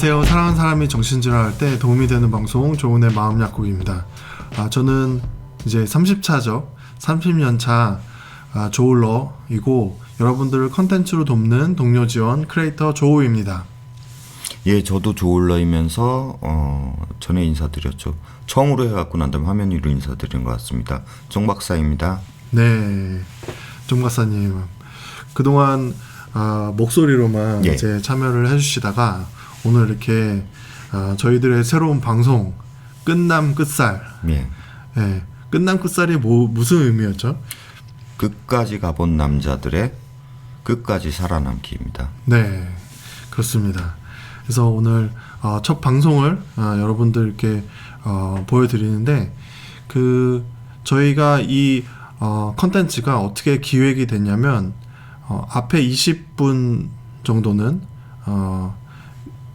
안녕하세요. 사랑하는 사람이 정신질환할 때 도움이 되는 방송 조은의 마음 약국입니다. 저는 이제 30차죠. 30년 차 조울러이고 여러분들을 컨텐츠로 돕는 동료 지원 크리에이터 조우입니다. 예, 저도 조울러이면서 전에 인사드렸죠. 처음으로 해갖고 난 다음에 화면 위로 인사드린 것 같습니다. 정 박사입니다. 네, 정 박사님. 그동안 목소리로만 예. 이제 참여를 해주시다가 오늘 이렇게 저희들의 새로운 방송 끝남 끝살. 예. 예, 끝남 끝살이 무슨 의미였죠? 끝까지 가본 남자들의 끝까지 살아남기입니다. 네, 그렇습니다. 그래서 오늘 첫 방송을 여러분들께 보여드리는데 저희가 이 컨텐츠가 어떻게 기획이 됐냐면 앞에 20분 정도는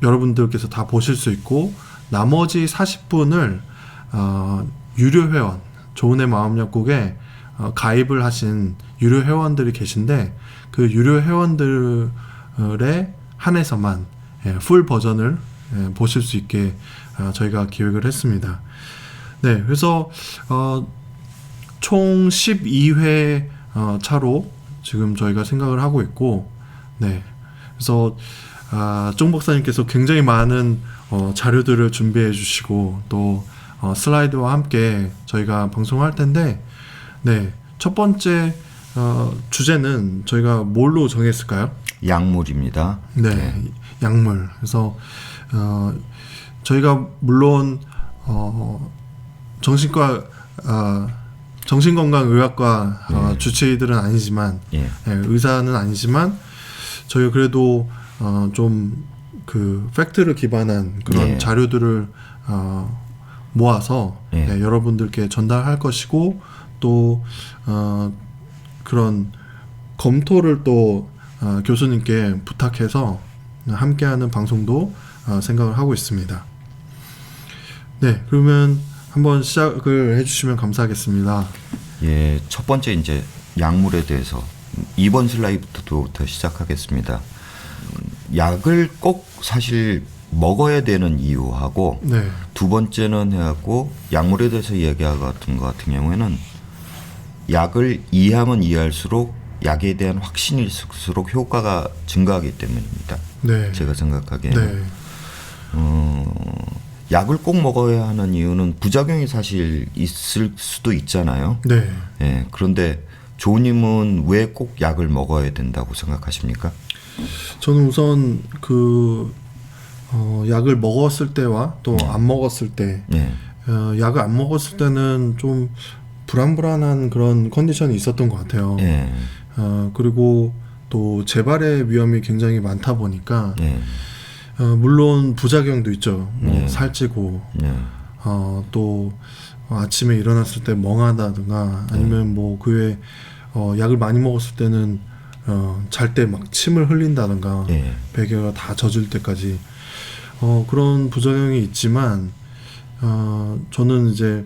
여러분들께서 다 보실 수 있고 나머지 40분을 유료 회원 조은의 마음 약국에 가입을 하신 유료 회원들이 계신데 그 유료 회원들에 한해서만 풀 버전을 보실 수 있게 저희가 기획을 했습니다. 네, 그래서 총 12회 차로 지금 저희가 생각을 하고 있고, 네, 그래서 쫑 박사님께서 굉장히 많은 자료들을 준비해 주시고 또 슬라이드와 함께 저희가 방송할 텐데, 네, 첫 번째 주제는 저희가 뭘로 정했을까요? 약물입니다. 네, 약물. 그래서 저희가 물론 정신건강의학과 주치의들은 아니지만 의사는 아니지만 저희가 그래도 좀 그 팩트를 기반한 그런 자료들을 모아서 여러분들께 전달할 것이고 또 그런 검토를 또 교수님께 부탁해서 함께하는 방송도 생각을 하고 있습니다. 네, 그러면 한번 시작을 해주시면 감사하겠습니다. 예, 첫 번째 이제 약물에 대해서 2번 슬라이드부터 시작하겠습니다. 약을 꼭 사실 먹어야 되는 이유하고 두 번째는 해갖고 약물에 대해서 얘기하는 것 같은 경우에는 약을 이해하면 이해할수록 약에 대한 확신일수록 효과가 증가하기 때문입니다. 네. 제가 생각하기에는 약을 꼭 먹어야 하는 이유는 부작용이 사실 있을 수도 있잖아요. 네. 예, 그런데 조님은 왜 꼭 약을 먹어야 된다고 생각하십니까? 저는 우선 약을 먹었을 때와 또 안 먹었을 때 약을 안 먹었을 때는 좀 불안불안한 그런 컨디션이 있었던 것 같아요. 그리고 또 재발의 위험이 굉장히 많다 보니까 물론 부작용도 있죠. 살찌고 또 아침에 일어났을 때 멍하다든가 아니면 뭐 그 외에 약을 많이 먹었을 때는 잘 때 막 침을 흘린다든가 베개가 다 젖을 때까지 그런 부작용이 있지만 저는 이제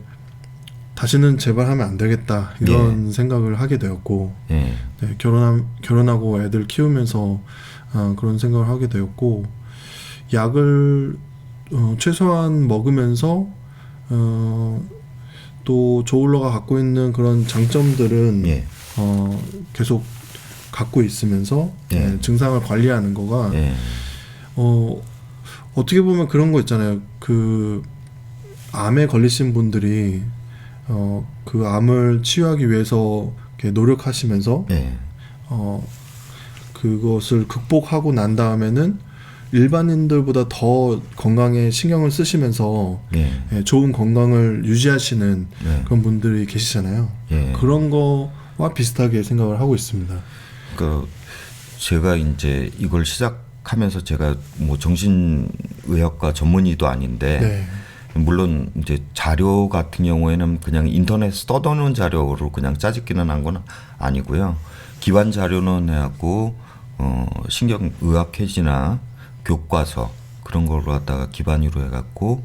다시는 재발하면 안 되겠다 이런 생각을 하게 되었고 결혼하고 애들 키우면서 그런 생각을 하게 되었고 약을 최소한 먹으면서 또 조울러가 갖고 있는 그런 장점들은 계속 갖고 있으면서 증상을 관리하는 거가 어떻게 보면 그런 거 있잖아요. 그 암에 걸리신 분들이 그 암을 치유하기 위해서 이렇게 노력하시면서 그것을 극복하고 난 다음에는 일반인들보다 더 건강에 신경을 쓰시면서 좋은 건강을 유지하시는 그런 분들이 계시잖아요. 그런 거와 비슷하게 생각을 하고 있습니다. 그 제가 이제 이걸 시작하면서 제가 뭐 정신의학과 전문의도 아닌데 물론 이제 자료 같은 경우에는 그냥 인터넷에 떠도는 자료로 그냥 짜집기는 한 건 아니고요. 기반 자료는 해갖고 신경의학회지나 교과서 그런 걸로 갖다가 기반으로 해갖고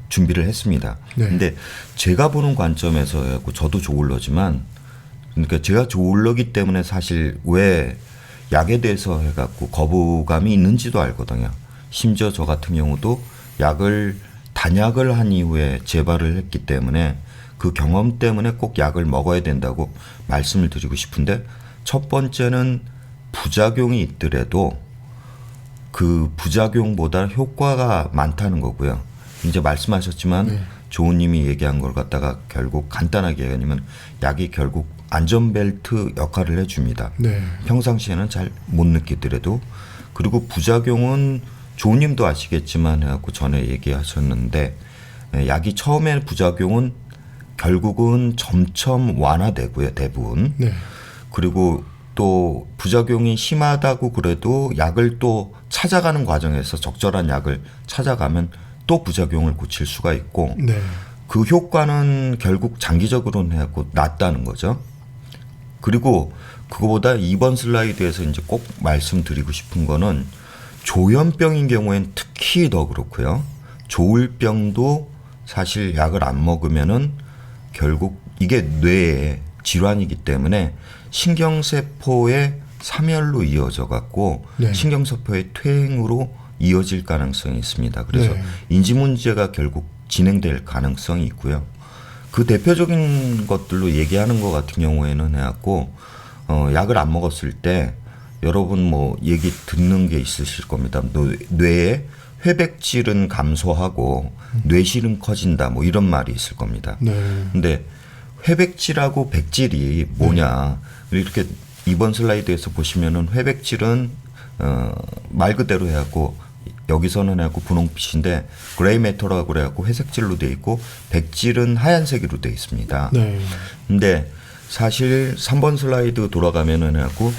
준비를 했습니다. 근데 제가 보는 관점에서 해갖고 저도 조울러지만 그러니까 제가 조울러기 때문에 사실 왜 약에 대해서 해갖고 거부감이 있는지도 알거든요. 심지어 저 같은 경우도 약을 단약을 한 이후에 재발을 했기 때문에 그 경험 때문에 꼭 약을 먹어야 된다고 말씀을 드리고 싶은데, 첫 번째는 부작용이 있더라도 그 부작용보다 효과가 많다는 거고요. 이제 말씀하셨지만 네. 조은님이 얘기한 걸 갖다가 결국 간단하게 얘기하면 약이 결국 안전벨트 역할을 해줍니다. 네. 평상시에는 잘 못 느끼더라도. 그리고 부작용은 조은님도 아시겠지만 해갖고 전에 얘기하셨는데, 약이 처음에 부작용은 결국은 점점 완화되고요, 대부분. 네. 그리고 또 부작용이 심하다고 그래도 약을 또 찾아가는 과정에서 적절한 약을 찾아가면 또 부작용을 고칠 수가 있고, 네. 그 효과는 결국 장기적으로는 해갖고 낫다는 거죠. 그리고 그거보다 이번 슬라이드에서 이제 꼭 말씀드리고 싶은 거는 조현병인 경우엔 특히 더 그렇고요. 조울병도 사실 약을 안 먹으면은 결국 이게 뇌의 질환이기 때문에 신경세포의 사멸로 이어져 갖고 네. 신경세포의 퇴행으로 이어질 가능성이 있습니다. 그래서 네. 인지 문제가 결국 진행될 가능성이 있고요. 그 대표적인 것들로 얘기하는 것 같은 경우에는 해갖고 약을 안 먹었을 때 여러분 뭐 얘기 듣는 게 있으실 겁니다. 뇌의 회백질은 감소하고 뇌실은 커진다, 뭐 이런 말이 있을 겁니다. 네. 근데 회백질하고 백질이 뭐냐, 이렇게 이번 슬라이드에서 보시면은 회백질은 말 그대로 해갖고 여기서는 해갖고 분홍빛인데 그레이 매터라고 그래갖고 회색질로 돼 있고, 백질은 하얀색으로 돼 있습니다. 네. 근데 사실 3번 슬라이드 돌아가면은 해갖고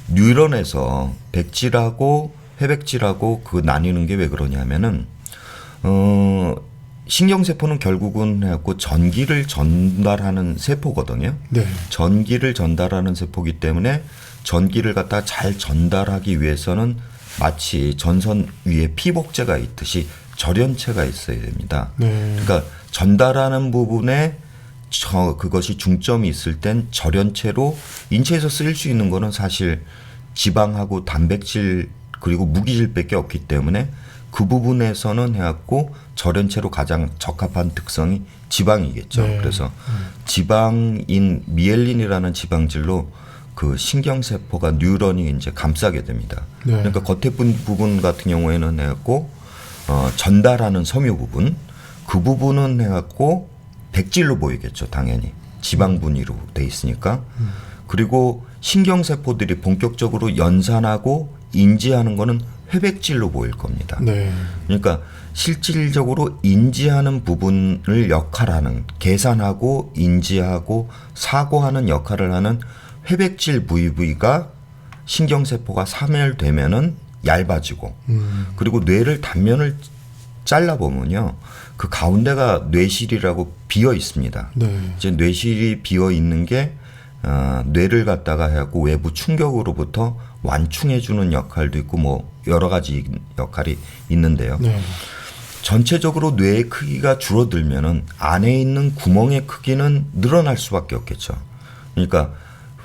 뉴런에서 백질하고 회백질하고 그 나뉘는 게 왜 그러냐면은 신경세포는 결국은 해갖고 전기를 전달하는 세포거든요. 네. 전기를 전달하는 세포이기 때문에 전기를 갖다 잘 전달하기 위해서는 마치 전선 위에 피복제가 있듯이 절연체가 있어야 됩니다. 네. 그러니까 전달하는 부분에 그것이 중점이 있을 땐 절연체로, 인체에서 쓰일 수 있는 거는 사실 지방하고 단백질 그리고 무기질밖에 없기 때문에 그 부분에서는 해갖고 절연체로 가장 적합한 특성이 지방이겠죠. 네. 그래서 지방인 미엘린이라는 지방질로 그 신경세포가 뉴런이 이제 감싸게 됩니다. 네. 그러니까 겉에 부분 같은 경우에는 해갖고 전달하는 섬유 부분, 그 부분은 해갖고 백질로 보이겠죠, 당연히 지방 분위로 돼 있으니까. 그리고 신경세포들이 본격적으로 연산하고 인지하는 거는 회백질로 보일 겁니다. 네. 그러니까 실질적으로 인지하는 부분을 역할하는, 계산하고 인지하고 사고하는 역할을 하는 회백질 부위가 신경세포가 사멸되면은 얇아지고, 그리고 뇌를 단면을 잘라보면요, 그 가운데가 뇌실이라고 비어 있습니다. 네. 이제 뇌실이 비어 있는 게 뇌를 갖다가 해갖고 외부 충격으로부터 완충해주는 역할도 있고 뭐 여러 가지 역할이 있는데요. 네. 전체적으로 뇌의 크기가 줄어들면은 안에 있는 구멍의 크기는 늘어날 수밖에 없겠죠. 그러니까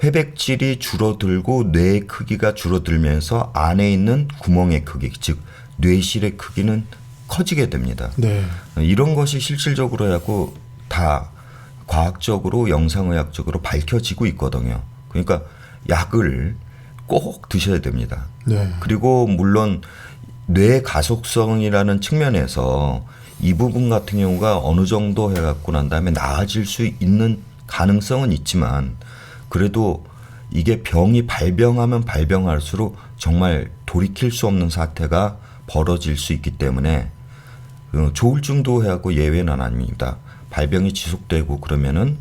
회백질이 줄어들고 뇌의 크기가 줄어들면서 안에 있는 구멍의 크기, 즉 뇌실의 크기는 커지게 됩니다. 네. 이런 것이 실질적으로 해갖고 다 과학적으로 영상의학적으로 밝혀지고 있거든요. 그러니까 약을 꼭 드셔야 됩니다. 네. 그리고 물론 뇌 가속성이라는 측면에서 이 부분 같은 경우가 어느 정도 해갖고 난 다음에 나아질 수 있는 가능성은 있지만, 그래도 이게 병이 발병하면 발병할수록 정말 돌이킬 수 없는 사태가 벌어질 수 있기 때문에 조울증도 해갖고 예외는 아닙니다. 발병이 지속되고 그러면은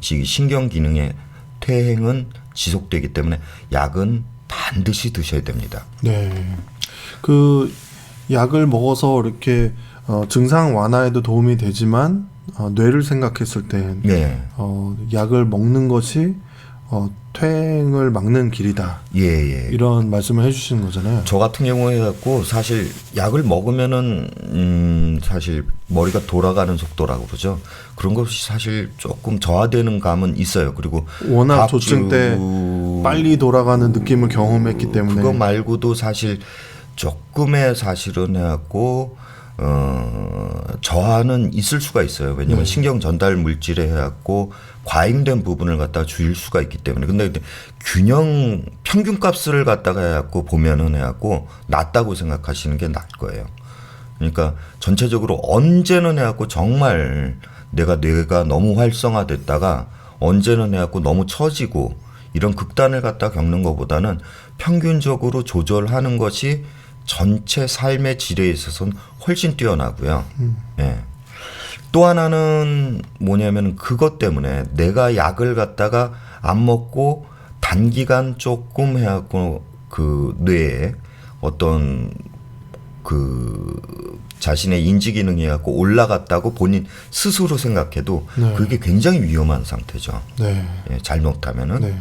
신경 기능의 퇴행은 지속되기 때문에 약은 반드시 드셔야 됩니다. 네. 그 약을 먹어서 이렇게 증상 완화에도 도움이 되지만 뇌를 생각했을 때 네. 약을 먹는 것이 퇴행을 막는 길이다. 예. 이런 말씀을 해주시는 거잖아요. 저 같은 경우에 갖고 사실 약을 먹으면은 사실 머리가 돌아가는 속도라고 그러죠. 그런 것이 사실 조금 저하되는 감은 있어요. 그리고 워낙 조증 때 빨리 돌아가는 느낌을 경험했기 때문에. 그거 말고도 사실 조금의 사실은 해갖고 저하는 있을 수가 있어요. 왜냐하면 신경 전달 물질에 해갖고 과잉된 부분을 갖다가 줄일 수가 있기 때문에. 근데 균형 평균값을 갖다가 해갖고 보면은 해갖고 낮다고 생각하시는 게 나을 거예요. 그러니까 전체적으로 언제는 해갖고 정말 뇌가 너무 활성화됐다가 언제는 해갖고 너무 처지고 이런 극단을 갖다 겪는 것보다는 평균적으로 조절하는 것이 전체 삶의 질에 있어서는 훨씬 뛰어나고요. 예. 또 하나는 뭐냐면 그것 때문에 내가 약을 갖다가 안 먹고 단기간 조금 해갖고 그 뇌에 어떤 그 자신의 인지 기능이 갖고 올라갔다고 본인 스스로 생각해도 네. 그게 굉장히 위험한 상태죠. 네. 예, 잘못하면은. 네.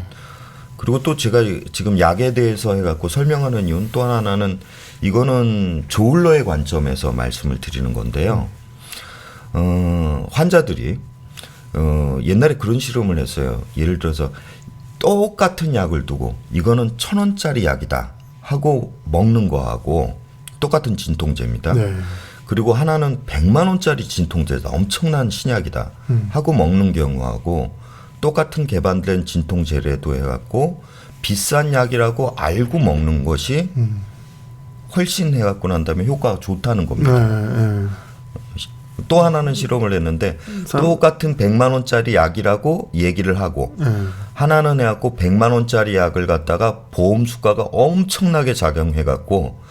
그리고 또 제가 지금 약에 대해서 해갖고 설명하는 이유는 또 하나는 이거는 조울러의 관점에서 말씀을 드리는 건데요. 환자들이 옛날에 그런 실험을 했어요. 예를 들어서 똑같은 약을 두고 이거는 1,000원짜리 약이다 하고 먹는 거하고 똑같은 진통제입니다. 네. 그리고 하나는 100만 원짜리 진통제다. 엄청난 신약이다 하고 먹는 경우하고 똑같은 개발된 진통제래도 해갖고 비싼 약이라고 알고 먹는 것이 훨씬 해갖고 난 다음에 효과가 좋다는 겁니다. 네. 또 하나는 실험을 했는데 똑같은 100만 원짜리 약이라고 얘기를 하고 하나는 해갖고 100만 원짜리 약을 갖다가 보험 수가가 엄청나게 작용해갖고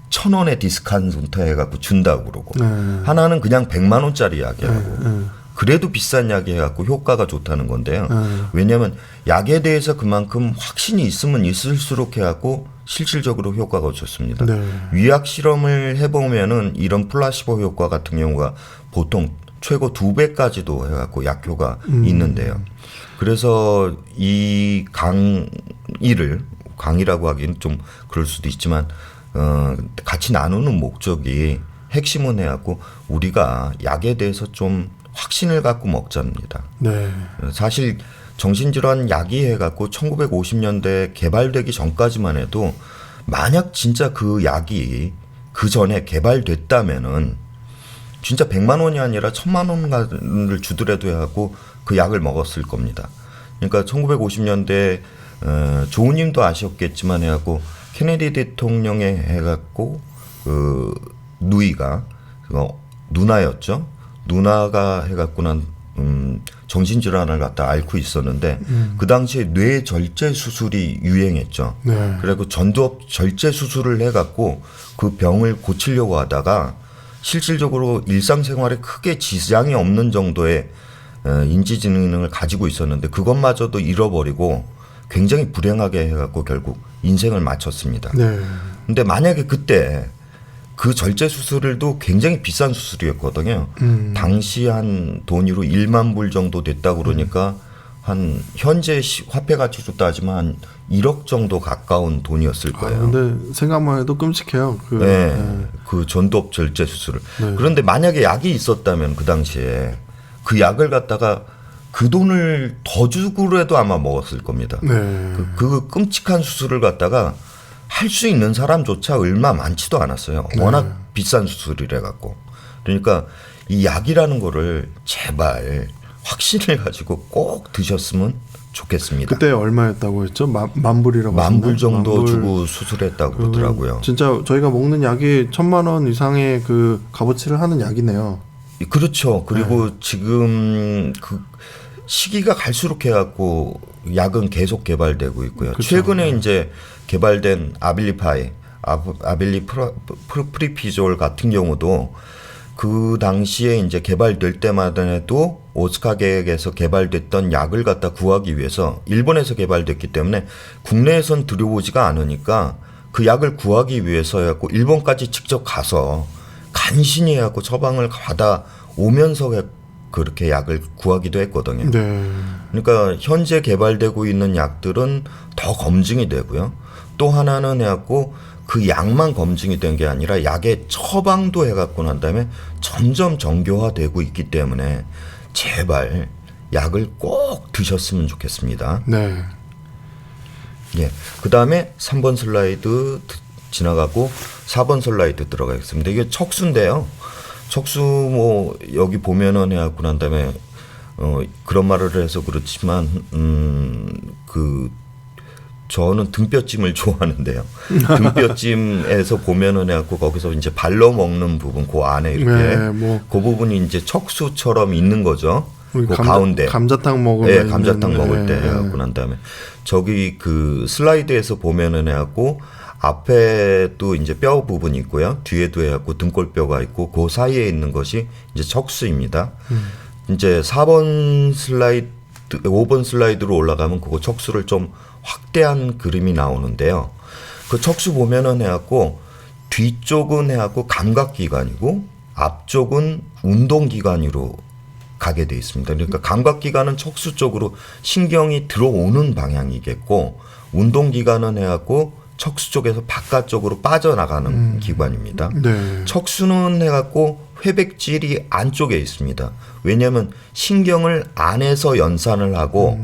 1,000원에 디스카운트 해갖고 준다고 그러고 하나는 그냥 100만 원짜리 약이라고 그래도 비싼 약이 해갖고 효과가 좋다는 건데요. 왜냐하면 약에 대해서 그만큼 확신이 있으면 있을수록 해갖고 실질적으로 효과가 좋습니다. 네. 위약 실험을 해보면은 이런 플라시보 효과 같은 경우가 보통 최고 2배까지도 해갖고 약효가 있는데요. 그래서 이 강의라고 하기는 좀 그럴 수도 있지만 같이 나누는 목적이 핵심은 해갖고 우리가 약에 대해서 좀 확신을 갖고 먹자입니다. 네. 사실 정신질환 약이 해갖고 1950년대 개발되기 전까지만 해도 만약 진짜 그 약이 그 전에 개발됐다면은 진짜 100만 원이 아니라 1,000만 원을 주더라도 해갖고 그 약을 먹었을 겁니다. 그러니까 1950년대 조우님도 아셨겠지만 해갖고 케네디 대통령에 해갖고 그 누이가 누나였죠. 누나가 해갖고 난 정신질환을 갖다 앓고 있었는데 그 당시에 뇌 절제 수술이 유행했죠. 네. 그래고 전두엽 절제 수술을 해갖고 그 병을 고치려고 하다가 실질적으로 일상생활에 크게 지장이 없는 정도의 인지지능을 가지고 있었는데 그것마저도 잃어버리고 굉장히 불행하게 해갖고 결국 인생을 마쳤습니다. 네. 근데 만약에 그때 그 절제 수술도 굉장히 비싼 수술이었거든요. 당시 한 돈으로 1만 불 정도 됐다고 그러니까 한 현재 화폐 가치로 따지면 한 1억 정도 가까운 돈이었을 거예요. 근데 생각만 해도 끔찍해요. 그 전두엽 절제 수술을. 네. 그런데 만약에 약이 있었다면 그 당시에 그 약을 갖다가 그 돈을 더 주고라도 아마 먹었을 겁니다. 네. 그 끔찍한 수술을 갖다가 할 수 있는 사람조차 얼마 많지도 않았어요. 워낙 비싼 수술이래 갖고. 그러니까 이 약이라는 거를 제발 확신을 가지고 꼭 드셨으면 좋겠습니다. 그때 얼마였다고 했죠? 만 불이라고. 10,000불 정도 주고 수술했다고 그러더라고요. 진짜 저희가 먹는 약이 1,000만 원 이상의 그 값어치를 하는 약이네요. 그렇죠. 그리고 지금 그 시기가 갈수록 해갖고 약은 계속 개발되고 있고요. 그쵸. 최근에 이제 개발된 프리피졸 같은 경우도 그 당시에 이제 개발될 때마다 해도 오스카 계획에서 개발됐던 약을 갖다 구하기 위해서 일본에서 개발됐기 때문에 국내에선 들여오지가 않으니까 그 약을 구하기 위해서 해갖고 일본까지 직접 가서 간신히 해갖고 처방을 받아 오면서 그렇게 약을 구하기도 했거든요. 네. 그러니까 현재 개발되고 있는 약들은 더 검증이 되고요. 또 하나는 해갖고 그 약만 검증이 된 게 아니라 약의 처방도 해갖고 난 다음에 점점 정교화되고 있기 때문에 제발 약을 꼭 드셨으면 좋겠습니다. 네. 예. 그 다음에 3번 슬라이드 지나가고 4번 슬라이드 들어가겠습니다. 이게 척수인데요. 척수 뭐 여기 보면은 해갖고 난 다음에 그런 말을 해서 그렇지만 저는 등뼈찜을 좋아하는데요. 등뼈찜에서 보면은 해갖고 거기서 이제 발로 먹는 부분 그 안에 이렇게 그 부분이 이제 척수처럼 있는 거죠. 그 가운데 감자탕 먹을 감자탕 먹을 때 해갖고 난 다음에 저기 그 슬라이드에서 보면은 해갖고 앞에도 이제 뼈 부분이 있고요. 뒤에도 해갖고 등골뼈가 있고 그 사이에 있는 것이 이제 척수입니다. 이제 4번 슬라이드, 5번 슬라이드로 올라가면 그거 척수를 좀 확대한 그림이 나오는데요. 그 척수 보면은 해갖고 뒤쪽은 해갖고 감각기관이고 앞쪽은 운동기관으로 가게 돼 있습니다. 그러니까 감각기관은 척수 쪽으로 신경이 들어오는 방향이겠고 운동기관은 해갖고 척수 쪽에서 바깥쪽으로 빠져나가는 기관입니다. 네. 척수는 해갖고 회백질이 안쪽에 있습니다. 왜냐하면 신경을 안에서 연산을 하고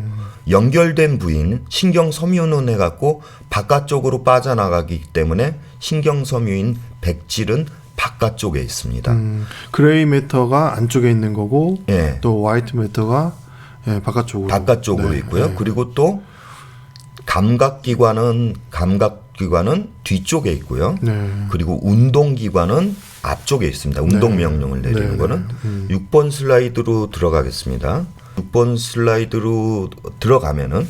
연결된 부위는 신경섬유는 해갖고 바깥쪽으로 빠져나가기 때문에 신경섬유인 백질은 바깥쪽에 있습니다. 그레이 매터가 안쪽에 있는 거고 예. 또 화이트 매터가 바깥쪽으로 네. 있고요. 네. 그리고 또 감각기관은 뒤쪽에 있고요. 네. 그리고 운동기관은 앞쪽에 있습니다. 운동 명령을 내리는 네. 거는 6번 슬라이드로 들어가겠습니다. 6번 슬라이드로 들어가면은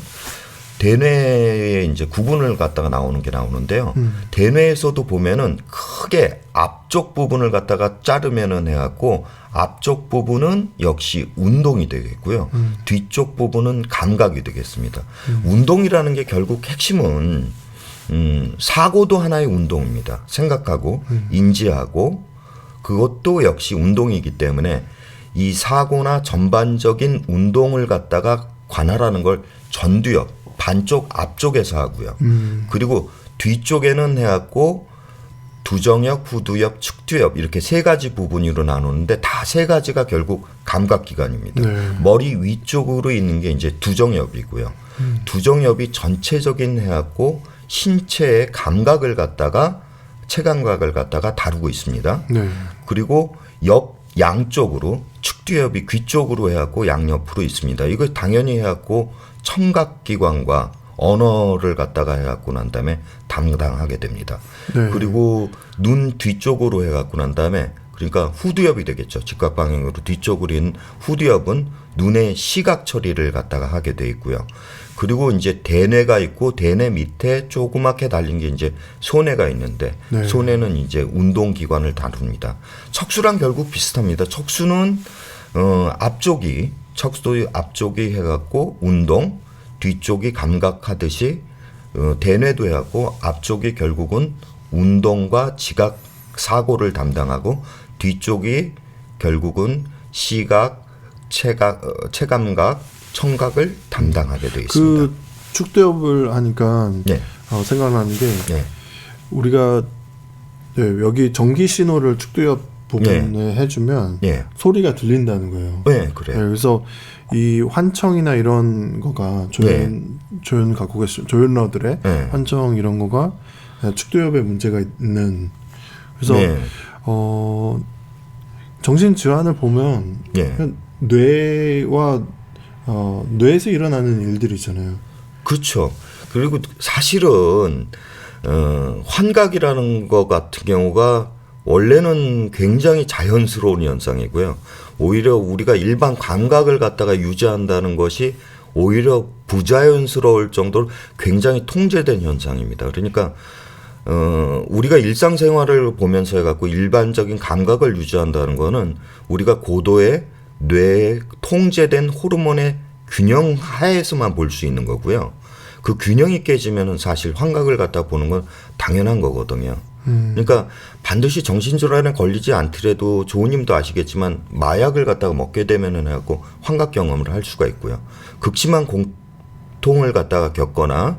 대뇌에 이제 구분을 갖다가 나오는 게 나오는데요. 대뇌에서도 보면은 크게 앞쪽 부분을 갖다가 자르면은 해갖고 앞쪽 부분은 역시 운동이 되겠고요. 뒤쪽 부분은 감각이 되겠습니다. 운동이라는 게 결국 핵심은 사고도 하나의 운동입니다. 생각하고 인지하고 그것도 역시 운동이기 때문에 이 사고나 전반적인 운동을 갖다가 관할하는 걸 전두엽 반쪽 앞쪽에서 하고요. 그리고 뒤쪽에는 해갖고 두정엽, 후두엽, 측두엽 이렇게 세 가지 부분으로 나누는데 다 세 가지가 결국 감각기관입니다. 네. 머리 위쪽으로 있는 게 이제 두정엽이고요. 두정엽이 전체적인 해갖고 신체의 감각을 갖다가 체감각을 갖다가 다루고 있습니다. 네. 그리고 옆 양쪽으로 측두엽이 귀 쪽으로 해갖고 양옆으로 있습니다. 이걸 당연히 해갖고 청각기관과 언어를 갖다가 해갖고 난 다음에 담당하게 됩니다. 네. 그리고 눈 뒤쪽으로 해갖고 난 다음에 그러니까 후두엽이 되겠죠. 직각 방향으로 뒤쪽으로 있는 후두엽은 눈의 시각 처리를 갖다가 하게 돼 있고요. 그리고 이제 대뇌가 있고 대뇌 밑에 조그맣게 달린 게 이제 소뇌가 있는데 네. 소뇌는 이제 운동기관을 다룹니다. 척수랑 결국 비슷합니다. 척수는 척수 앞쪽이 해갖고 운동, 뒤쪽이 감각하듯이 대뇌도 해갖고 앞쪽이 결국은 운동과 지각 사고를 담당하고 뒤쪽이 결국은 시각, 체감각, 청각을 담당하게 되어 있습니다. 그 축두엽을 하니까 네. 생각나는 게 네. 우리가 여기 전기 신호를 축두엽 부분에 네. 해주면 네. 소리가 들린다는 거예요. 네, 그래요. 네, 그래서 이 환청이나 이런 거가 조연 조연러들의 네. 환청 이런 거가 축두엽에 문제가 있는 그래서 네. 정신 질환을 보면 네. 뇌와 뇌에서 일어나는 일들이잖아요. 그렇죠. 그리고 사실은 환각이라는 것 같은 경우가 원래는 굉장히 자연스러운 현상이고요. 오히려 우리가 일반 감각을 갖다가 유지한다는 것이 오히려 부자연스러울 정도로 굉장히 통제된 현상입니다. 그러니까 우리가 일상생활을 보면서 해갖고 일반적인 감각을 유지한다는 거는 우리가 고도의 뇌에 통제된 호르몬의 균형 하에서만 볼 수 있는 거고요. 그 균형이 깨지면은 사실 환각을 갖다 보는 건 당연한 거거든요. 그러니까 반드시 정신질환에 걸리지 않더라도 조우님도 아시겠지만 마약을 갖다가 먹게 되면은 해갖고 환각 경험을 할 수가 있고요. 극심한 공통을 갖다가 겪거나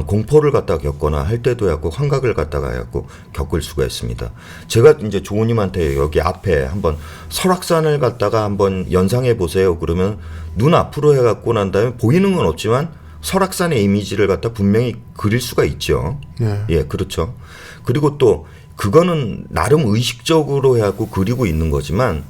공포를 갖다가 겪거나 할 때도 해갖고 환각을 갖다가 해갖고 겪을 수가 있습니다. 제가 이제 조우님한테 여기 앞에 한번 설악산을 갖다가 한번 연상해 보세요. 그러면 눈 앞으로 해갖고 난 다음에 보이는 건 없지만 설악산의 이미지를 갖다 분명히 그릴 수가 있죠. 네. 예, 그렇죠. 그리고 또 그거는 나름 의식적으로 해갖고 그리고 있는 거지만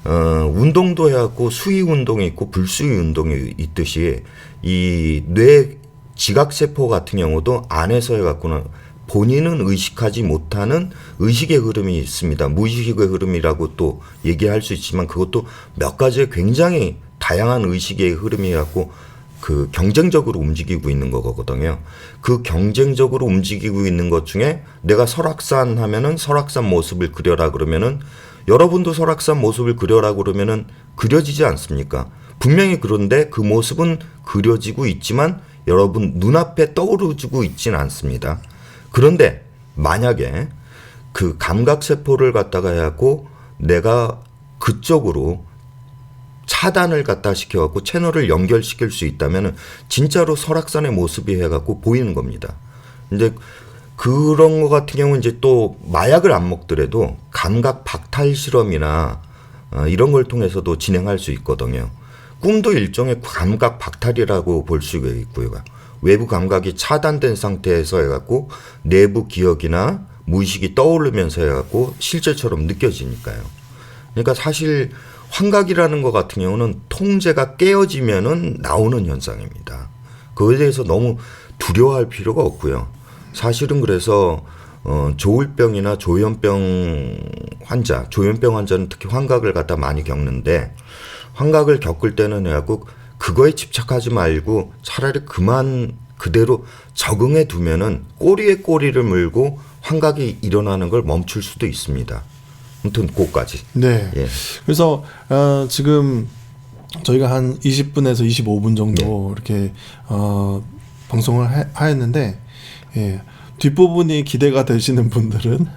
운동도 해갖고 수위 운동이 있고 불수위 운동이 있듯이 이 뇌 지각세포 같은 경우도 안에서 해갖고는 본인은 의식하지 못하는 의식의 흐름이 있습니다. 무의식의 흐름이라고 또 얘기할 수 있지만 그것도 몇 가지의 굉장히 다양한 의식의 흐름이 갖고 그 경쟁적으로 움직이고 있는 거거든요. 그 경쟁적으로 움직이고 있는 것 중에 내가 설악산 하면은 설악산 모습을 그려라 그러면은 여러분도 설악산 모습을 그려라 그러면은 그려지지 않습니까? 분명히 그런데 그 모습은 그려지고 있지만 여러분 눈앞에 떠오르고 있지는 않습니다. 그런데 만약에 그 감각세포를 갖다가 해갖고 내가 그쪽으로 차단을 갖다 시켜갖고 채널을 연결시킬 수 있다면 진짜로 설악산의 모습이 해갖고 보이는 겁니다. 근데 그런 것 같은 경우는 이제 또 마약을 안 먹더라도 감각 박탈 실험이나 이런 걸 통해서도 진행할 수 있거든요. 꿈도 일종의 감각 박탈이라고 볼 수가 있고요. 외부 감각이 차단된 상태에서 해갖고 내부 기억이나 무의식이 떠오르면서 해갖고 실제처럼 느껴지니까요. 그러니까 사실 환각이라는 것 같은 경우는 통제가 깨어지면은 나오는 현상입니다. 그거에 대해서 너무 두려워할 필요가 없고요. 사실은 그래서 조울병이나 조현병 환자는 특히 환각을 갖다 많이 겪는데 환각을 겪을 때는 해갖고 그거에 집착하지 말고 차라리 그대로 적응해 두면은 꼬리에 꼬리를 물고 환각이 일어나는 걸 멈출 수도 있습니다. 아무튼 그까지. 네. 예. 그래서 지금 저희가 한 20분에서 25분 정도 이렇게 방송을 하였는데 예. 뒷부분이 기대가 되시는 분들은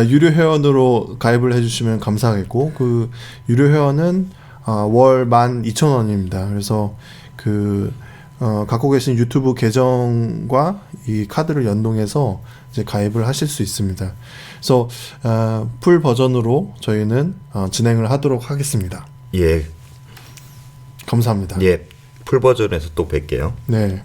유료 회원으로 가입을 해주시면 감사하겠고 그 유료 회원은 월 12,000원입니다. 그래서 갖고 계신 유튜브 계정과 이 카드를 연동해서 이제 가입을 하실 수 있습니다. 그래서 풀 버전으로 저희는 진행을 하도록 하겠습니다. 예. 감사합니다. 예. 풀 버전에서 또 뵐게요. 네.